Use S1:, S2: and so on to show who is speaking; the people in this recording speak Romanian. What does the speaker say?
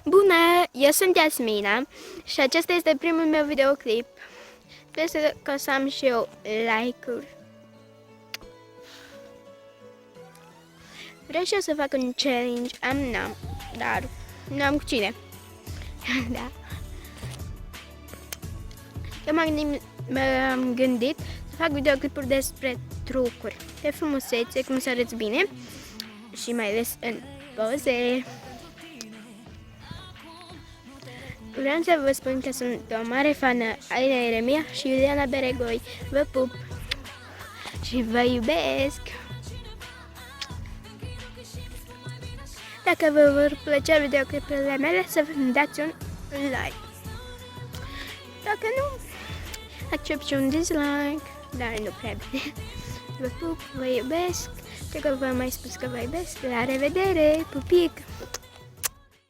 S1: Bună, eu sunt Yasmina și acesta este primul meu videoclip. Sper că o să am și eu like-uri. Vreau și eu să fac un challenge, dar nu am cu cine. Da. Eu m-am gândit să fac videoclipuri despre trucuri, de frumusețe, cum să arăți bine și mai ales în poze. Vreau să vă spun că sunt o mare fană Alina Ieremia și Iuliana Beregoi. Vă pup și vă iubesc! Dacă vă vor plăcea videoclipurile mele, să vă dați un like. Dacă nu, accept și un dislike, dar nu prea bine. Vă pup, vă iubesc, cred că v-am mai spus că vă iubesc. La revedere, pupic!